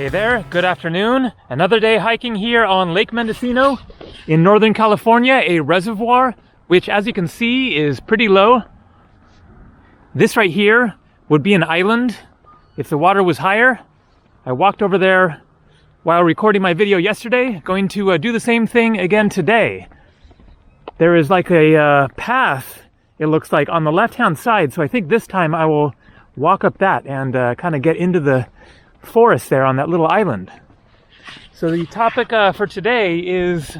Hey there, good afternoon. Another day hiking here on Lake Mendocino in Northern California, a reservoir, which as you can see is pretty low. This right here would be an island if the water was higher. I walked over there while recording my video yesterday, going to do the same thing again today. There is like a path, it looks like, on the left-hand side, so I think this time I will walk up that and kind of get into the forest there on that little island. So the topic for today is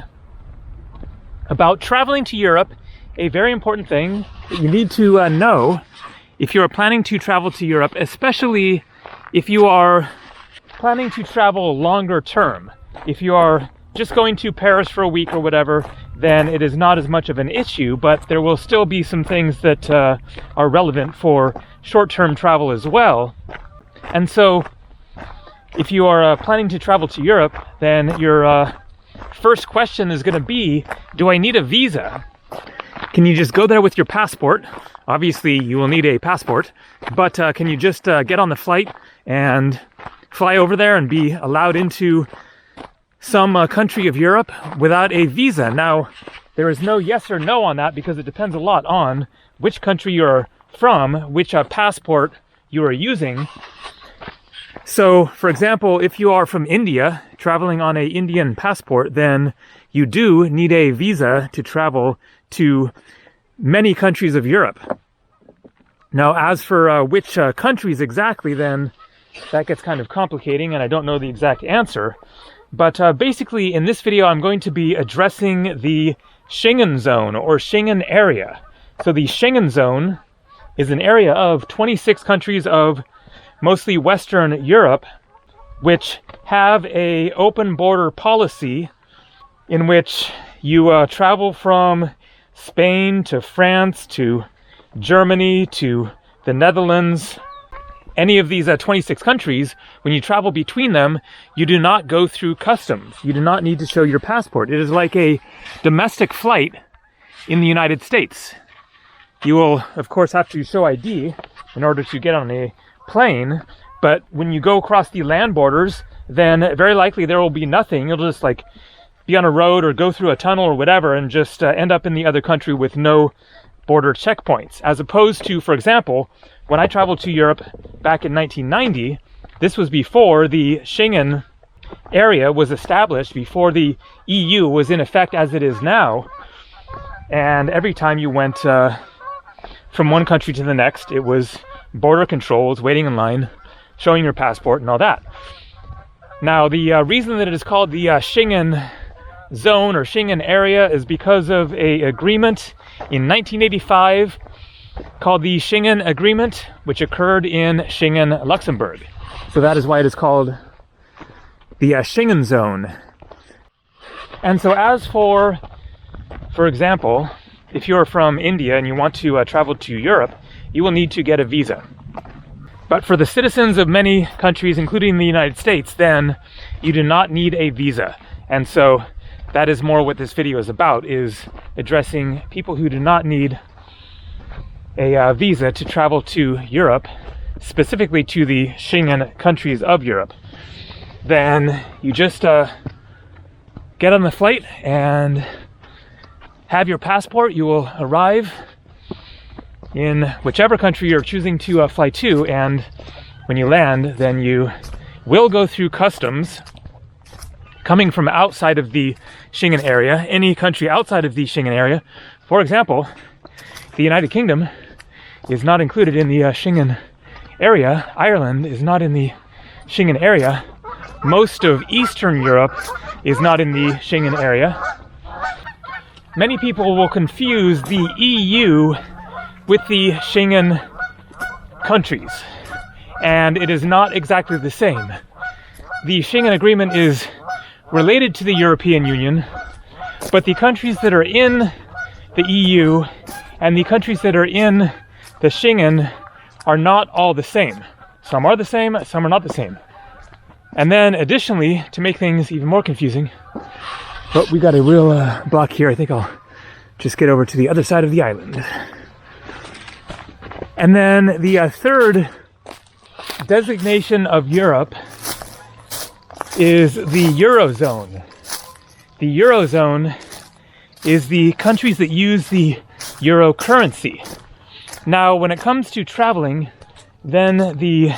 about traveling to Europe, a very important thing that you need to know if you're planning to travel to Europe, especially if you are planning to travel longer term. If you are just going to Paris for a week or whatever, then it is not as much of an issue, but there will still be some things that are relevant for short-term travel as well. And so if you are planning to travel to Europe, then your first question is going to be, do I need a visa? Can you just go there with your passport? Obviously, you will need a passport, but can you just get on the flight and fly over there and be allowed into some country of Europe without a visa? Now, there is no yes or no on that because it depends a lot on which country you're from, which passport you are using. So, for example, if you are from India, traveling on an Indian passport, then you do need a visa to travel to many countries of Europe. Now, as for which countries exactly, then that gets kind of complicating, and I don't know the exact answer. But basically, in this video, I'm going to be addressing the Schengen zone, or Schengen area. So the Schengen zone is an area of 26 countries of mostly Western Europe, which have a open border policy in which you travel from Spain to France to Germany to the Netherlands. Any of these 26 countries, when you travel between them, you do not go through customs. You do not need to show your passport. It is like a domestic flight in the United States. You will, of course, have to show ID in order to get on a plane, but when you go across the land borders, then very likely there will be nothing. You'll just like be on a road or go through a tunnel or whatever and just end up in the other country with no border checkpoints. As opposed to, for example, when I traveled to Europe back in 1990, this was before the Schengen area was established, before the EU was in effect as it is now. And every time you went from one country to the next, it was border controls, waiting in line, showing your passport and all that. Now, the reason that it is called the Schengen zone or Schengen area is because of an agreement in 1985 called the Schengen Agreement, which occurred in Schengen, Luxembourg. So that is why it is called the Schengen zone. And so as for example, if you're from India and you want to travel to Europe, you will need to get a visa. But for the citizens of many countries, including the United States, then you do not need a visa. And so that is more what this video is about, is addressing people who do not need a visa to travel to Europe, specifically to the Schengen countries of Europe. Then you just get on the flight and have your passport. You will arrive in whichever country you're choosing to fly to, and when you land, then you will go through customs coming from outside of the Schengen area, any country outside of the Schengen area. For example, the United Kingdom is not included in the Schengen area. Ireland is not in the Schengen area. Most of Eastern Europe is not in the Schengen area. Many people will confuse the EU with the Schengen countries, and it is not exactly the same. The Schengen Agreement is related to the European Union, but the countries that are in the EU and the countries that are in the Schengen are not all the same. Some are the same, some are not the same. And then additionally, to make things even more confusing, but we got a real block here. I think I'll just get over to the other side of the island. And then the third designation of Europe is the Eurozone. The Eurozone is the countries that use the euro currency. Now, when it comes to traveling, then the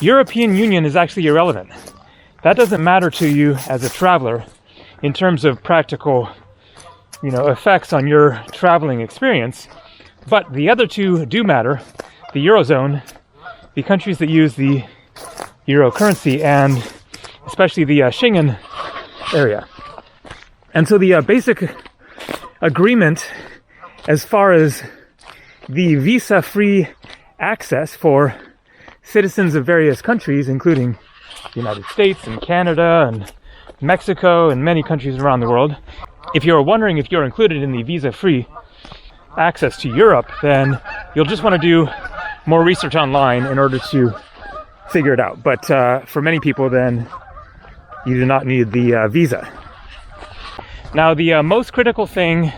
European Union is actually irrelevant. That doesn't matter to you as a traveler in terms of practical, effects on your traveling experience. But the other two do matter. The Eurozone, the countries that use the euro currency, and especially the Schengen area. And so the basic agreement as far as the visa-free access for citizens of various countries, including the United States and Canada and Mexico and many countries around the world. If you're wondering if you're included in the visa-free access to Europe, then you'll just want to do more research online in order to figure it out. But for many people, then you do not need the visa. Now, the most critical thing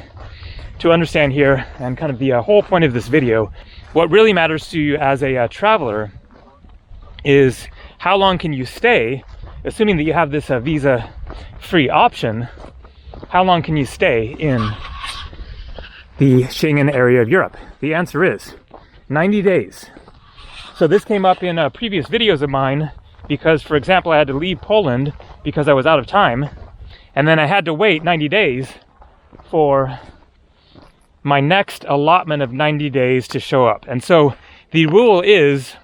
to understand here, and kind of the whole point of this video, what really matters to you as a traveler is how long can you stay, assuming that you have this visa-free option, how long can you stay in the Schengen area of Europe? The answer is 90 days. So this came up in previous videos of mine because, for example, I had to leave Poland because I was out of time, and then I had to wait 90 days for my next allotment of 90 days to show up. And so the rule is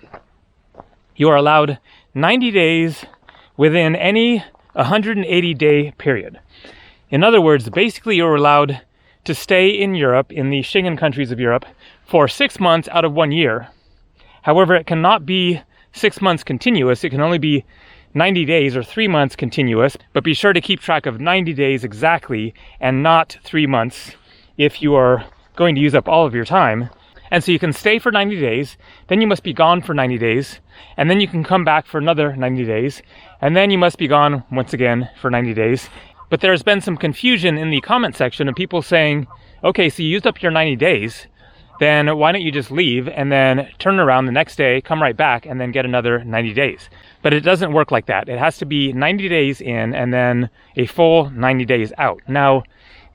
you are allowed 90 days within any 180-day period. In other words, basically you're allowed to stay in Europe, in the Schengen countries of Europe, for 6 months out of 1 year. However, it cannot be 6 months continuous. It can only be 90 days or 3 months continuous, but be sure to keep track of 90 days exactly and not 3 months if you are going to use up all of your time. And so you can stay for 90 days, then you must be gone for 90 days, and then you can come back for another 90 days, and then you must be gone once again for 90 days. But there's been some confusion in the comment section of people saying, okay, so you used up your 90 days, then why don't you just leave and then turn around the next day, come right back, and then get another 90 days. But it doesn't work like that. It has to be 90 days in and then a full 90 days out. Now,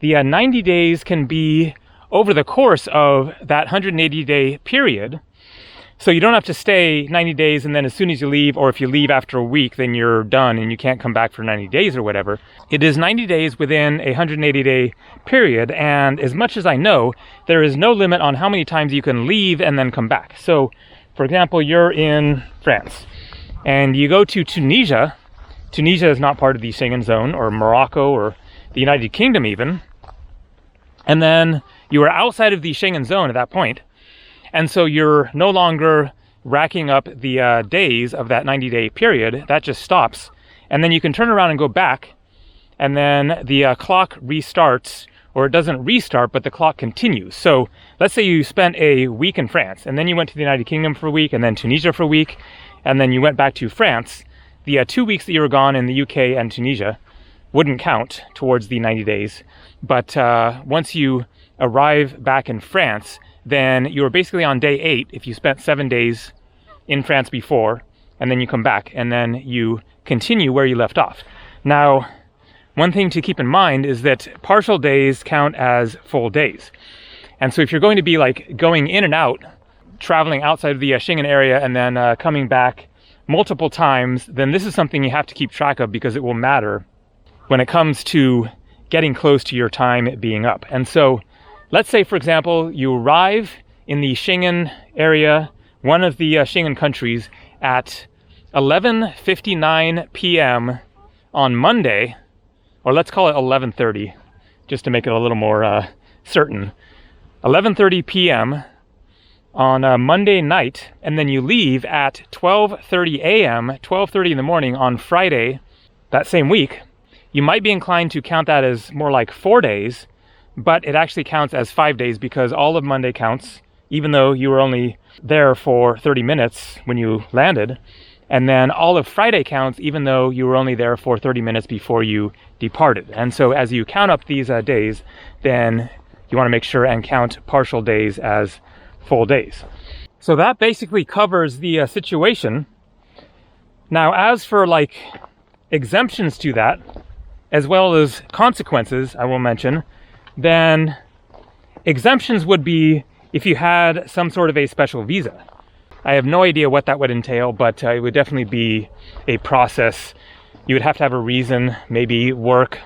the 90 days can be over the course of that 180-day period. So you don't have to stay 90 days and then as soon as you leave, or if you leave after a week, then you're done and you can't come back for 90 days or whatever. It is 90 days within a 180-day period, and as much as I know, there is no limit on how many times you can leave and then come back. So, for example, you're in France and you go to Tunisia. Tunisia is not part of the Schengen zone, or Morocco, or the United Kingdom even. And then you are outside of the Schengen zone at that point. And so you're no longer racking up the days of that 90-day period. That just stops. And then you can turn around and go back, and then the clock restarts, or it doesn't restart, but the clock continues. So let's say you spent a week in France, and then you went to the United Kingdom for a week, and then Tunisia for a week, and then you went back to France. The 2 weeks that you were gone in the UK and Tunisia wouldn't count towards the 90 days. But once you arrive back in France, then you are basically on day 8 if you spent 7 days in France before, and then you come back and then you continue where you left off. Now, one thing to keep in mind is that partial days count as full days. And so if you're going to be like going in and out, traveling outside of the Schengen area and then coming back multiple times, then this is something you have to keep track of because it will matter when it comes to getting close to your time being up. And so let's say, for example, you arrive in the Schengen area, one of the Schengen countries, at 11:59 p.m. on Monday, or let's call it 11:30, just to make it a little more certain. 11:30 p.m. on Monday night, and then you leave at 12:30 a.m., 12:30 in the morning on Friday that same week. You might be inclined to count that as more like 4 days, but it actually counts as 5 days because all of Monday counts, even though you were only there for 30 minutes when you landed. And then all of Friday counts, even though you were only there for 30 minutes before you departed. And so as you count up these days, then you want to make sure and count partial days as full days. So that basically covers the situation. Now, as for like exemptions to that, as well as consequences, I will mention, then exemptions would be if you had some sort of a special visa. I have no idea what that would entail, but it would definitely be a process. You would have to have a reason, maybe work,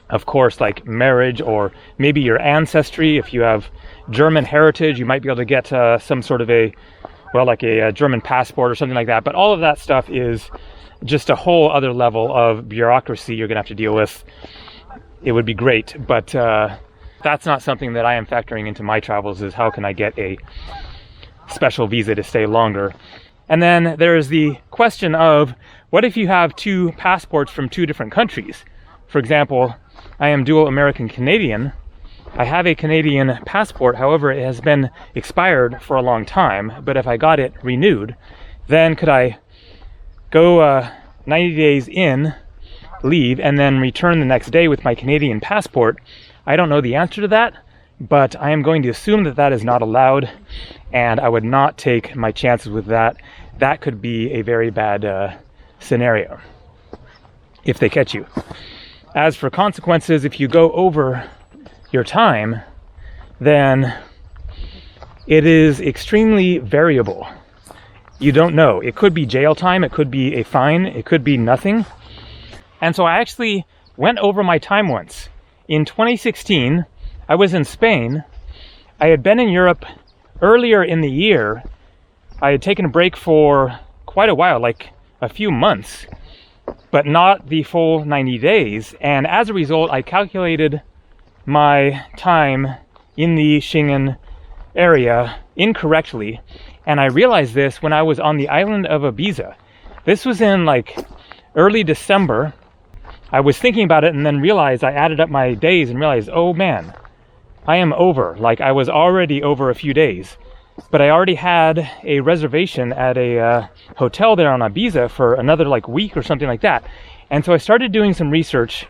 of course, like marriage, or maybe your ancestry. If you have German heritage, you might be able to get some sort of a German passport or something like that. But all of that stuff is just a whole other level of bureaucracy you're going to have to deal with. It would be great, but that's not something that I am factoring into my travels, is how can I get a special visa to stay longer. And then there's the question of, what if you have two passports from two different countries? For example, I am dual American Canadian. I have a Canadian passport, however, it has been expired for a long time, but if I got it renewed, then could I go 90 days in, leave, and then return the next day with my Canadian passport? I don't know the answer to that, but I am going to assume that that is not allowed, and I would not take my chances with that. That could be a very bad scenario if they catch you. As for consequences, if you go over your time, then it is extremely variable. You don't know. It could be jail time, it could be a fine, it could be nothing. And so I actually went over my time once. In 2016, I was in Spain. I had been in Europe earlier in the year. I had taken a break for quite a while, like a few months, but not the full 90 days. And as a result, I calculated my time in the Schengen area incorrectly. And I realized this when I was on the island of Ibiza. This was in like early December. I was thinking about it and then realized, I added up my days and realized, oh man, I am over. Like, I was already over a few days, but I already had a reservation at a hotel there on Ibiza for another like week or something like that. And so I started doing some research,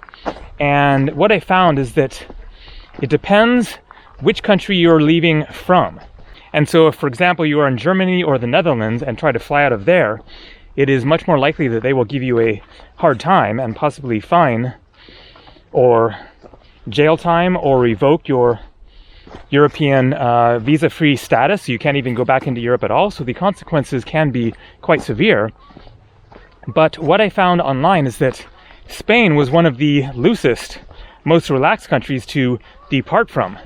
and what I found is that it depends which country you're leaving from. And so if, for example, you are in Germany or the Netherlands and try to fly out of there, it is much more likely that they will give you a hard time and possibly fine or jail time or revoke your European visa-free status. So you can't even go back into Europe at all. So the consequences can be quite severe. But what I found online is that Spain was one of the loosest, most relaxed countries to depart from.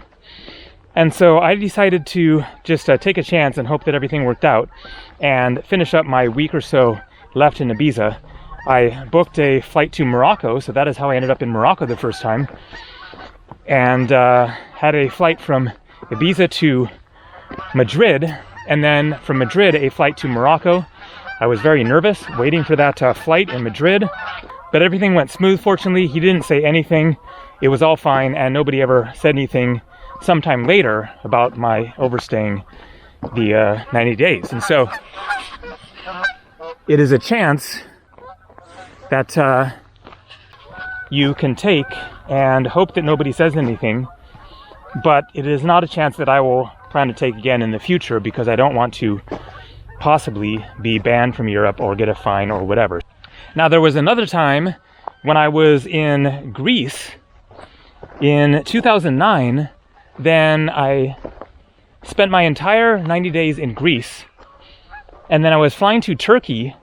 And so I decided to just take a chance and hope that everything worked out and finish up my week or so left in Ibiza. I booked a flight to Morocco, so that is how I ended up in Morocco the first time, and had a flight from Ibiza to Madrid, and then from Madrid a flight to Morocco. I was very nervous waiting for that flight in Madrid, but everything went smooth. Fortunately, he didn't say anything. It was all fine, and nobody ever said anything sometime later about my overstaying the 90 days. And so it is a chance that you can take and hope that nobody says anything, but it is not a chance that I will plan to take again in the future, because I don't want to possibly be banned from Europe or get a fine or whatever. Now, there was another time when I was in Greece in 2009. Then I spent my entire 90 days in Greece, and then I was flying to Turkey.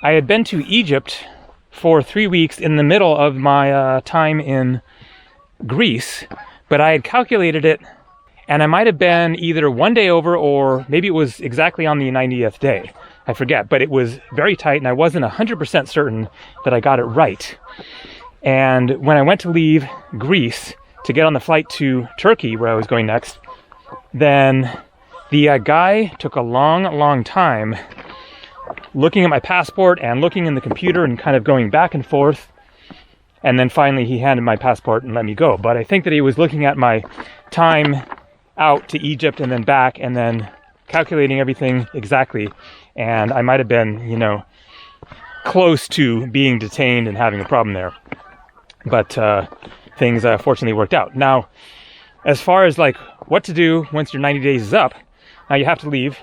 I had been to Egypt for 3 weeks in the middle of my time in Greece, but I had calculated it, and I might have been either one day over, or maybe it was exactly on the 90th day. I forget, but it was very tight, and I wasn't 100% certain that I got it right. And when I went to leave Greece to get on the flight to Turkey, where I was going next, then the guy took a long time looking at my passport and looking in the computer and kind of going back and forth. And then finally he handed my passport and let me go. But I think that he was looking at my time out to Egypt and then back, and then calculating everything exactly. And I might have been, close to being detained and having a problem there. But things fortunately worked out. Now, as far as like what to do once your 90 days is up, now you have to leave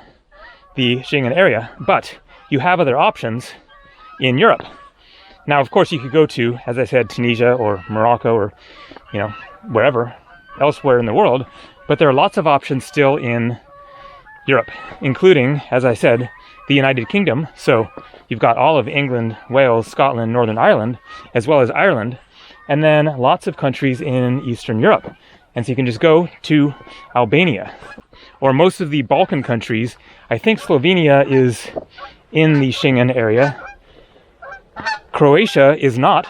the Schengen area, but you have other options. in Europe. Now, of course, you could go to, as I said, Tunisia or Morocco or, you know, wherever, elsewhere in the world, but there are lots of options still in Europe, including, as I said, the United Kingdom. So you've got all of England, Wales, Scotland, Northern Ireland, as well as Ireland, and then lots of countries in Eastern Europe. And so you can just go to Albania, or most of the Balkan countries. I think Slovenia is in the Schengen area. Croatia is not,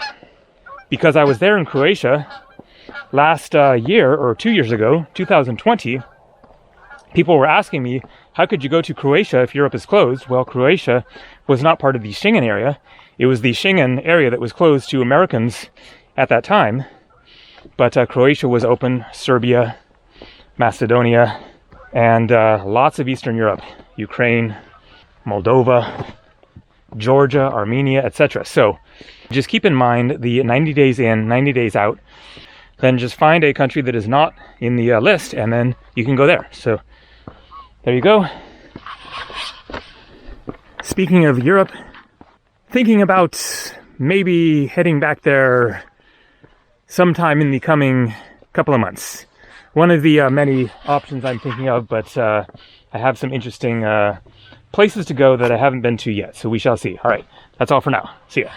because I was there in Croatia last year, or 2 years ago, 2020. People were asking me, how could you go to Croatia if Europe is closed? Well, Croatia was not part of the Schengen area. It was the Schengen area that was closed to Americans at that time. But Croatia was open, Serbia, Macedonia, and lots of Eastern Europe, Ukraine, Moldova, Georgia, Armenia, etc. So just keep in mind the 90 days in, 90 days out. Then just find a country that is not in the list, and then you can go there. So there you go. Speaking of Europe, thinking about maybe heading back there sometime in the coming couple of months. One of the many options I'm thinking of, but I have some interesting places to go that I haven't been to yet, so we shall see. All right, that's all for now. See ya.